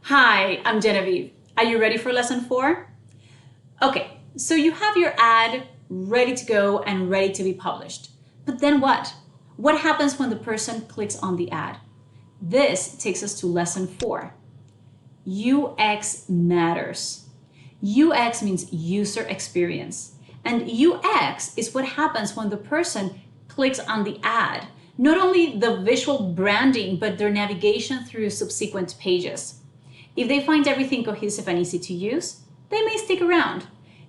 Hi, I'm Genevieve. Are you ready for lesson 4? Okay, so you have your ad ready to go and ready to be published. But then what? What happens when the person clicks on the ad? This takes us to lesson 4. UX matters. UX means user experience. And UX is what happens when the person clicks on the ad. Not only the visual branding, but their navigation through subsequent pages. If they find everything cohesive and easy to use, they may stick around.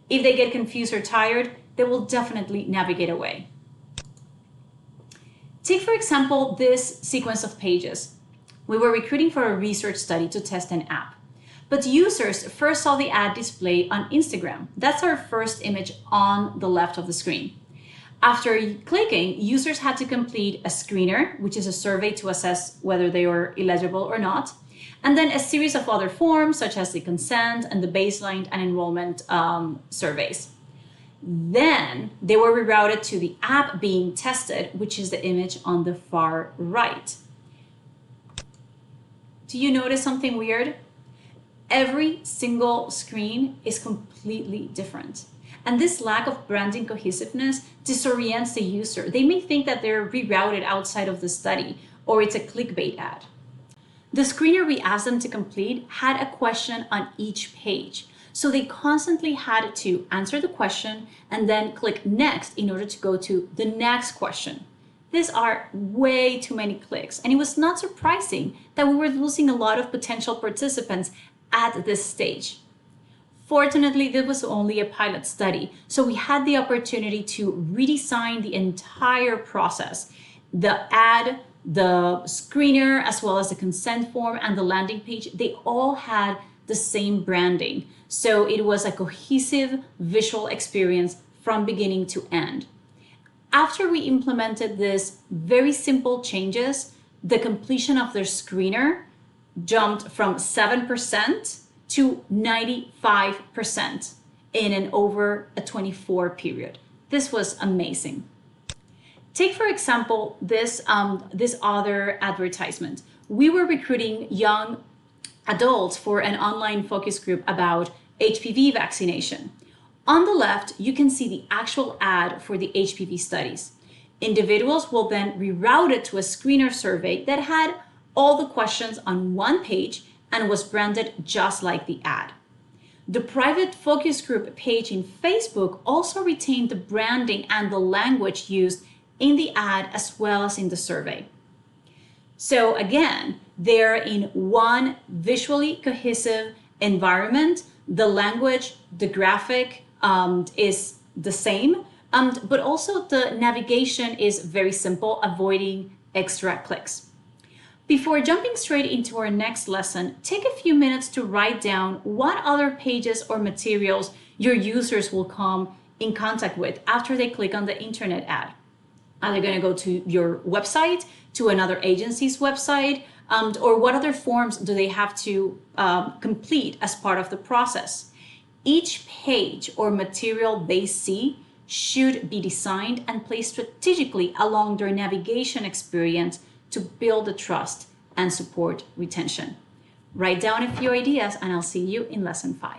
If they get confused or tired, they will definitely navigate away. Take, for example, this sequence of pages. We were recruiting for a research study to test an app. But users first saw the ad display on Instagram. That's our first image on the left of the screen. After clicking, users had to complete a screener, which is a survey to assess whether they were eligible or not, and then a series of other forms such as the consent and the baseline and enrollment surveys. Then they were rerouted to the app being tested, which is the image on the far right. Do you notice something weird? Every single screen is completely different. And this lack of branding cohesiveness disorients the user. They may think that they're rerouted outside of the study or it's a clickbait ad. The screener we asked them to complete had a question on each page. So they constantly had to answer the question and then click next in order to go to the next question. These are way too many clicks, and it was not surprising that we were losing a lot of potential participants at this stage. Fortunately, this was only a pilot study, so we had the opportunity to redesign the entire process. The ad, the screener, as well as the consent form and the landing page, they all had the same branding. So it was a cohesive visual experience from beginning to end. After we implemented these very simple changes, the completion of their screener jumped from 7% to 95% in an over a 24 period. This was amazing. Take, for example, this other advertisement. We were recruiting young adults for an online focus group about HPV vaccination. On the left, you can see the actual ad for the HPV studies. Individuals will then reroute it to a screener survey that had all the questions on one page and was branded just like the ad. The private focus group page in Facebook also retained the branding and the language used in the ad as well as in the survey. So again, they're in one visually cohesive environment. The language, the graphic is the same, but also the navigation is very simple, avoiding extra clicks. Before jumping straight into our next lesson, take a few minutes to write down what other pages or materials your users will come in contact with after they click on the internet ad. Are they going to go to your website, to another agency's website, or what other forms do they have to complete as part of the process? Each page or material they see should be designed and placed strategically along their navigation experience to build the trust and support retention. Write down a few ideas and I'll see you in lesson 5.